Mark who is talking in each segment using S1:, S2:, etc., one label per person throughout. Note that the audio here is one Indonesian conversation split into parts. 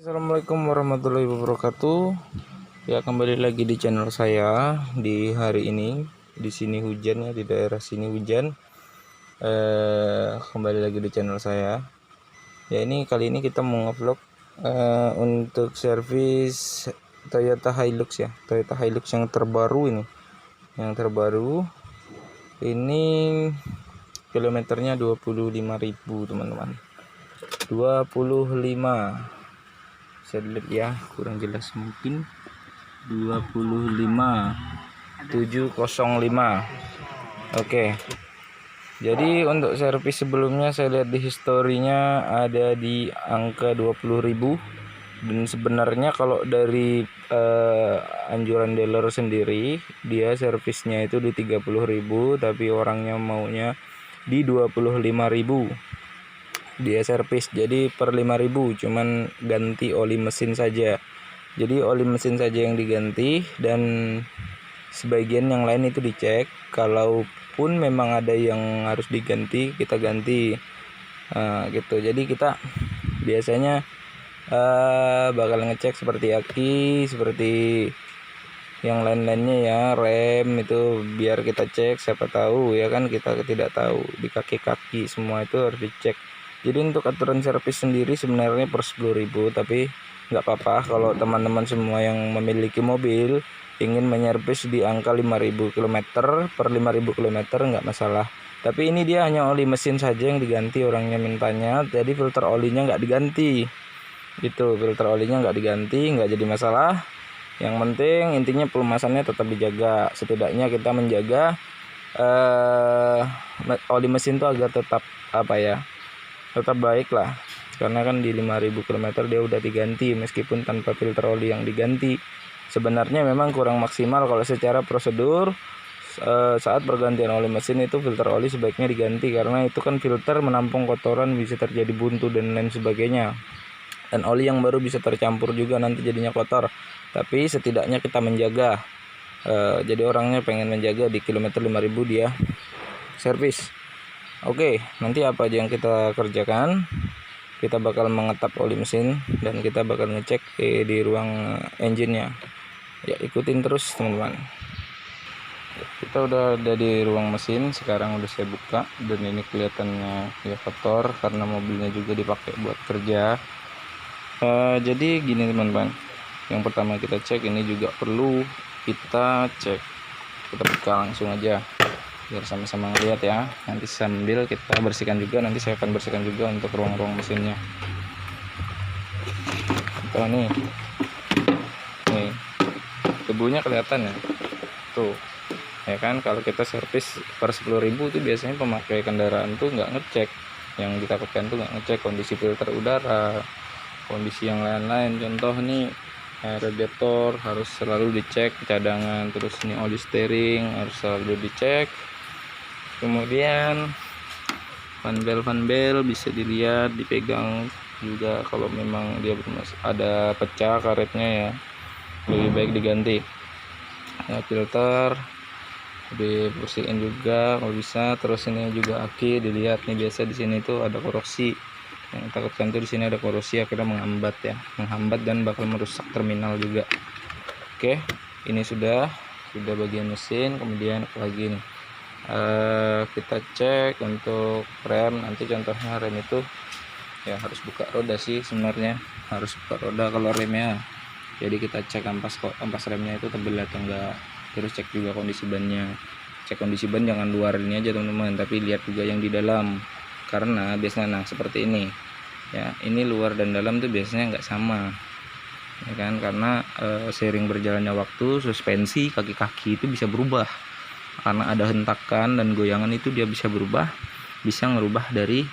S1: Assalamualaikum warahmatullahi wabarakatuh. Ya, kembali lagi di channel saya di hari ini. Di sini hujan ya, di daerah sini hujan. Kembali lagi di channel saya. Ya, ini kali ini kita mau ngevlog untuk servis Toyota Hilux ya. Toyota Hilux yang terbaru ini. Yang terbaru ini kilometernya 25.000 teman-teman. 25. Saya lihat ya, kurang jelas mungkin 25705. Oke. Jadi untuk servis sebelumnya saya lihat di historinya ada di angka 20.000, dan sebenarnya kalau dari anjuran dealer sendiri dia servisnya itu di 30.000, tapi orangnya maunya di 25.000 dia servis. Jadi per 5.000 cuman ganti oli mesin saja. Jadi oli mesin saja yang diganti, dan sebagian yang lain itu dicek. Kalaupun memang ada yang harus diganti, kita ganti gitu. Jadi kita biasanya bakal ngecek seperti aki, seperti yang lain-lainnya ya, rem itu biar kita cek, siapa tahu ya kan, kita tidak tahu di kaki-kaki semua itu harus dicek. Jadi untuk aturan servis sendiri sebenarnya per 10.000, tapi nggak apa-apa kalau teman-teman semua yang memiliki mobil ingin menyervis di angka 5.000 km per 5.000 km nggak masalah. Tapi ini dia hanya oli mesin saja yang diganti, orangnya mintanya, jadi filter olinya nggak diganti gitu. Filter olinya nggak diganti, nggak jadi masalah. Yang penting intinya pelumasannya tetap dijaga. Setidaknya kita menjaga oli mesin itu agar tetap tetap baik lah, karena kan di 5.000 km dia udah diganti meskipun tanpa filter oli yang diganti. Sebenarnya memang kurang maksimal kalau secara prosedur. Saat pergantian oli mesin itu filter oli sebaiknya diganti, karena itu kan filter menampung kotoran, bisa terjadi buntu dan lain sebagainya, dan oli yang baru bisa tercampur juga nanti jadinya kotor. Tapi setidaknya kita menjaga. Jadi orangnya pengen menjaga di kilometer 5.000 dia servis. Oke, nanti apa aja yang kita kerjakan? Kita bakal mengetap oli mesin dan kita bakal ngecek di ruang engine-nya. Ya, ikutin terus teman-teman. Kita udah ada di ruang mesin, sekarang udah saya buka, dan ini kelihatannya ya kotor karena mobilnya juga dipakai buat kerja. Jadi gini teman-teman, yang pertama kita cek, ini juga perlu kita cek. Kita buka langsung aja biar sama-sama ngeliat ya. Nanti sambil kita bersihkan juga, nanti saya akan bersihkan juga untuk ruang-ruang mesinnya. Kita nih debunya kelihatan ya tuh ya kan. Kalau kita servis per 10.000 itu biasanya pemakai kendaraan tuh nggak ngecek, yang ditakutkan tuh nggak ngecek kondisi filter udara, kondisi yang lain-lain. Contoh nih, radiator harus selalu dicek cadangan, terus ini oli steering harus selalu dicek. Kemudian fan bel bisa dilihat, dipegang juga kalau memang dia ada pecah karetnya ya, lebih baik diganti. Ya, filter dibersihin juga kalau bisa. Terus ini juga aki dilihat nih, biasa di sini tuh ada korosi. Yang takutkan tuh di sini ada korosi, akhirnya menghambat dan bakal merusak terminal juga. Oke, ini sudah bagian mesin. Kemudian lagi nih kita cek untuk rem. Nanti contohnya rem itu ya harus buka roda sih, sebenarnya harus buka roda kalau remnya. Jadi kita cek ampas remnya itu tebal atau enggak. Terus cek juga kondisi bannya. Cek kondisi ban jangan luar ini aja teman-teman, tapi lihat juga yang di dalam. Karena biasanya seperti ini ya, ini luar dan dalam tuh biasanya nggak sama ya kan, karena seiring berjalannya waktu suspensi kaki-kaki itu bisa berubah karena ada hentakan dan goyangan, itu dia bisa berubah, bisa ngerubah dari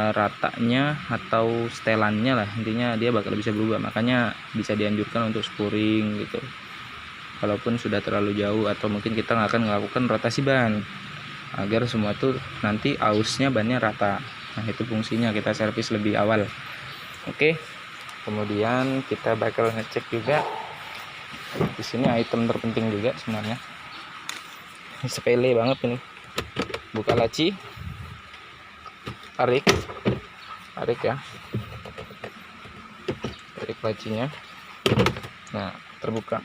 S1: ratanya atau setelannya lah, intinya dia bakal bisa berubah. Makanya bisa dianjurkan untuk spuring gitu walaupun sudah terlalu jauh, atau mungkin kita nggak akan melakukan rotasi ban agar semua tuh nanti ausnya bannya rata. Nah, itu fungsinya kita servis lebih awal. Oke. Kemudian kita bakal ngecek juga di sini item terpenting juga sebenarnya. Sepele banget ini. Buka laci. Tarik ya. tarik lacinya. Nah, terbuka.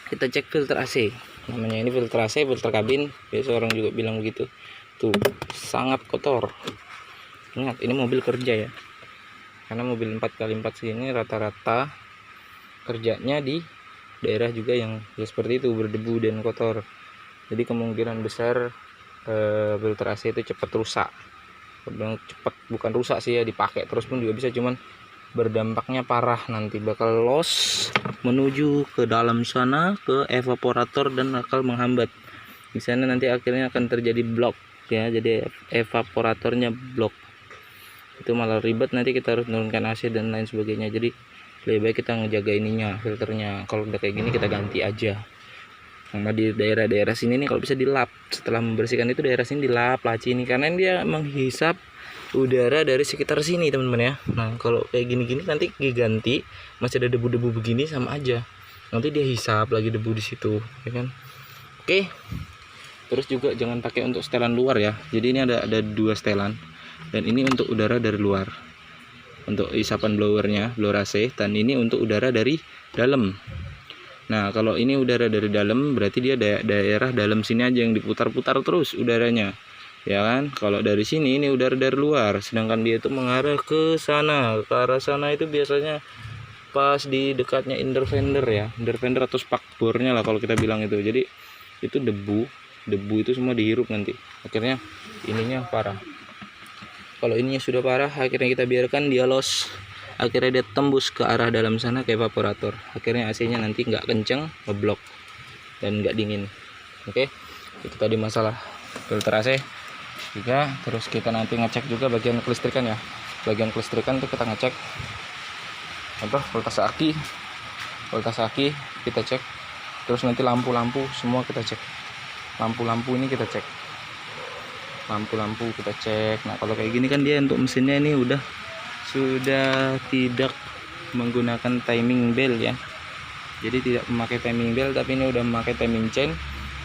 S1: Kita cek filter AC. Namanya ini filter AC, filter kabin. Biasa orang juga bilang begitu. Tuh, sangat kotor. Ingat, ini mobil kerja ya. Karena mobil 4x4 segini rata-rata kerjanya di daerah juga yang ya seperti itu, berdebu dan kotor. Jadi kemungkinan besar filter AC itu cepat rusak. Cepat, bukan rusak sih ya, dipakai terus pun juga bisa, cuman berdampaknya parah, nanti bakal loss menuju ke dalam sana ke evaporator dan bakal menghambat di sana, nanti akhirnya akan terjadi blok ya, jadi evaporatornya blok, itu malah ribet, nanti kita harus menurunkan AC dan lain sebagainya. Jadi lebih baik kita ngejaga ininya, filternya. Kalau udah kayak gini kita ganti aja. Sama di daerah-daerah sini nih kalau bisa dilap, setelah membersihkan itu daerah sini dilap laci ini, karena dia menghisap udara dari sekitar sini teman-teman ya. Nah kalau kayak gini-gini nanti diganti masih ada debu-debu begini sama aja, nanti dia hisap lagi debu di situ ya kan. Oke, terus juga jangan pakai untuk setelan luar ya. Jadi ini ada dua setelan, dan ini untuk udara dari luar, untuk isapan blowernya, blower AC, dan ini untuk udara dari dalam. Nah kalau ini udara dari dalam berarti dia daerah dalam sini aja yang diputar-putar terus udaranya ya kan. Kalau dari sini ini udara dari luar, sedangkan dia itu mengarah ke sana, ke arah sana itu biasanya pas di dekatnya inner ya, inner atau spakbornya lah kalau kita bilang itu. Jadi itu debu itu semua dihirup, nanti akhirnya ininya parah. Kalau ininya sudah parah, akhirnya kita biarkan dia loss, akhirnya dia tembus ke arah dalam sana ke evaporator, akhirnya AC-nya nanti nggak kenceng, ngeblok dan nggak dingin. Oke, itu tadi masalah filter AC. Terus kita nanti ngecek juga bagian kelistrikan ya. Bagian kelistrikan itu kita ngecek voltase aki kita cek. Terus nanti lampu-lampu semua kita cek. Lampu-lampu ini kita cek. Lampu-lampu kita cek. Nah, kalau kayak gini kan dia untuk mesinnya ini sudah tidak menggunakan timing bell ya. Jadi tidak memakai timing bell, tapi ini udah memakai timing chain.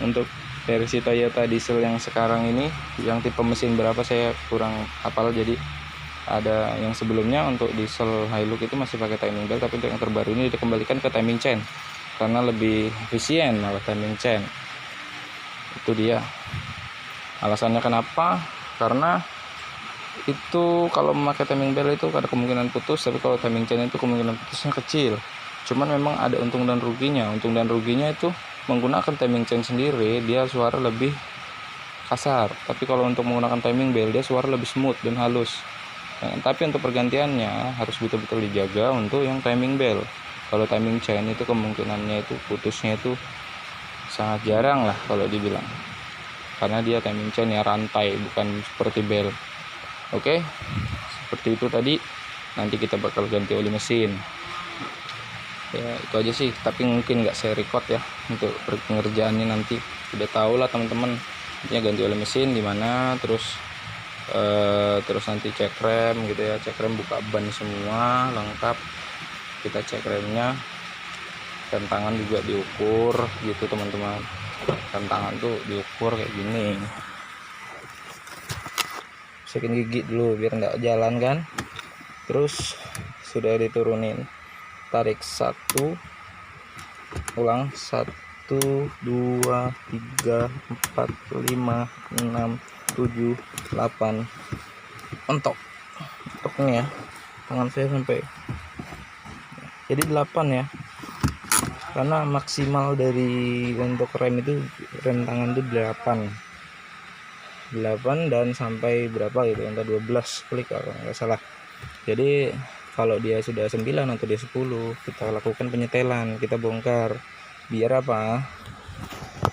S1: Untuk versi Toyota diesel yang sekarang ini, yang tipe mesin berapa saya kurang hafal. Jadi ada yang sebelumnya untuk diesel Hilux itu masih pakai timing belt, tapi untuk yang terbaru ini dikembalikan ke timing chain karena lebih efisien malah timing chain. Itu dia alasannya kenapa, karena itu kalau memakai timing belt itu ada kemungkinan putus, tapi kalau timing chain itu kemungkinan putusnya kecil. Cuman memang ada untung dan ruginya. Untung dan ruginya itu menggunakan timing chain sendiri dia suara lebih kasar, tapi kalau untuk menggunakan timing belt dia suara lebih smooth dan halus. Nah, tapi untuk pergantiannya harus betul-betul dijaga untuk yang timing belt. Kalau timing chain itu kemungkinannya itu putusnya itu sangat jarang lah kalau dibilang, karena dia timing chain ya rantai, bukan seperti belt. Oke, seperti itu tadi. Nanti kita bakal ganti oli mesin ya, itu aja sih. Tapi mungkin nggak saya record ya untuk pengerjaannya, nanti udah tahu lah teman-teman ya, ganti oli mesin di mana, terus nanti cek rem gitu ya, cek rem, buka ban semua lengkap, kita cek remnya, rem tangan juga diukur gitu teman-teman. Rem tangan tuh diukur kayak gini, masukin gigi dulu biar nggak jalan kan. Terus sudah diturunin, tarik 1 2 3 4 5 6 7 8 mentok nih ya, tangan saya sampai jadi 8 ya, karena maksimal dari untuk rem itu, rem tangan itu 8 dan sampai berapa gitu, entah 12 klik kalau nggak salah. Jadi kalau dia sudah 9 atau dia 10, kita lakukan penyetelan, kita bongkar. Biar apa?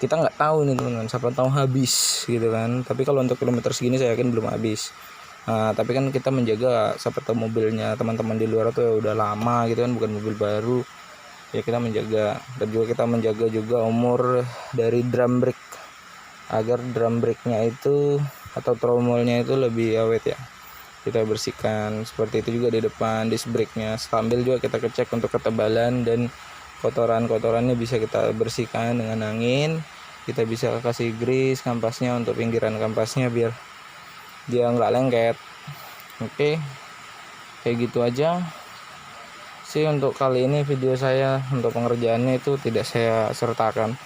S1: Kita nggak tahu nih teman-teman, siapa tahu habis gitu kan. Tapi kalau untuk kilometer segini saya yakin belum habis. Nah, tapi kan kita menjaga, siapa tahu mobilnya teman-teman di luar tuh udah lama gitu kan, bukan mobil baru. Ya kita menjaga, dan juga kita menjaga juga umur dari drum brake, agar drum brake-nya itu atau tromolnya itu lebih awet ya. Kita bersihkan seperti itu juga di depan disc brake-nya, sambil juga kita cek untuk ketebalan dan kotorannya bisa kita bersihkan dengan angin. Kita bisa kasih grease kampasnya untuk pinggiran kampasnya biar dia nggak lengket. Oke, kayak gitu aja sih untuk kali ini. Video saya untuk pengerjaannya itu tidak saya sertakan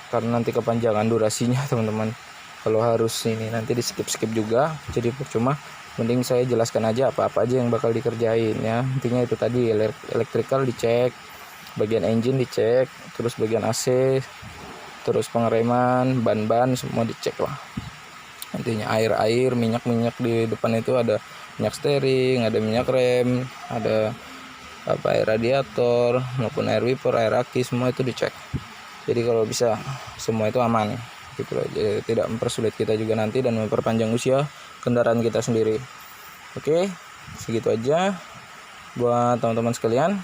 S1: karena nanti kepanjangan durasinya teman-teman. Kalau harus ini nanti di skip juga, jadi percuma. Mending saya jelaskan aja apa-apa aja yang bakal dikerjain ya. Intinya itu tadi, elektrikal dicek, bagian engine dicek, terus bagian AC, terus pengereman, ban semua dicek lah. Intinya air, minyak di depan itu ada minyak steering, ada minyak rem, ada air radiator maupun air wiper, air aki, semua itu dicek. Jadi kalau bisa semua itu aman gitu loh. Jadi tidak mempersulit kita juga nanti dan memperpanjang usia kendaraan kita sendiri. Oke, segitu aja buat teman-teman sekalian.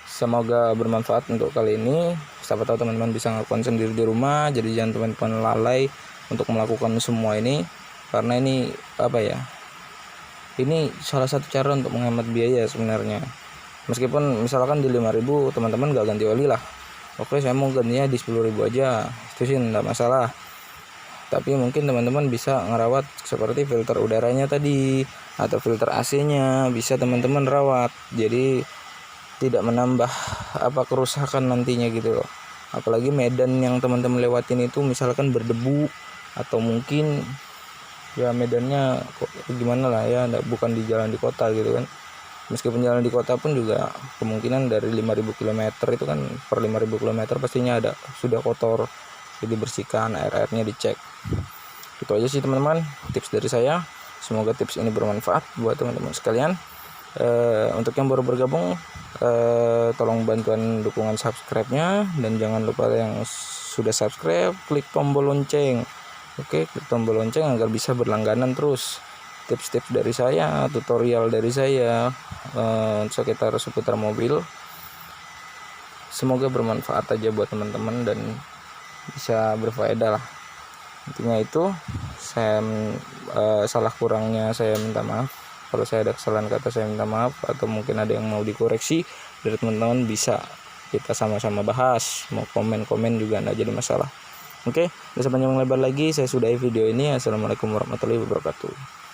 S1: Semoga bermanfaat untuk kali ini. Siapa tahu teman-teman bisa ngelakukan sendiri di rumah. Jadi jangan teman-teman lalai untuk melakukan semua ini, karena ini ini salah satu cara untuk menghemat biaya sebenarnya. Meskipun misalkan di 5.000 teman-teman gak ganti oli lah, oke saya mau gantinya di 10.000 aja, itu sih enggak masalah. Tapi mungkin teman-teman bisa ngerawat seperti filter udaranya tadi atau filter AC-nya, bisa teman-teman rawat. Jadi tidak menambah kerusakan nantinya gitu loh. Apalagi medan yang teman-teman lewatin itu misalkan berdebu, atau mungkin ya medannya gimana lah ya, bukan di jalan di kota gitu kan. Meskipun jalan di kota pun juga kemungkinan dari 5.000 km itu kan, per 5.000 km pastinya sudah kotor. Jadi bersihkan, air-airnya dicek. Itu aja sih teman-teman tips dari saya. Semoga tips ini bermanfaat buat teman-teman sekalian. Untuk yang baru bergabung, tolong bantuan dukungan subscribe-nya, dan jangan lupa yang sudah subscribe klik tombol lonceng. Oke, klik tombol lonceng agar bisa berlangganan terus tips-tips dari saya, tutorial dari saya seputar mobil. Semoga bermanfaat aja buat teman-teman dan bisa berfaedah lah. Intinya itu, saya salah kurangnya saya minta maaf. Kalau saya ada kesalahan kata saya minta maaf, atau mungkin ada yang mau dikoreksi dari teman-teman, bisa kita sama-sama bahas. Mau komen juga enggak jadi masalah. Oke, tidak panjang lebar lagi, saya sudahi video ini. Assalamualaikum warahmatullahi wabarakatuh.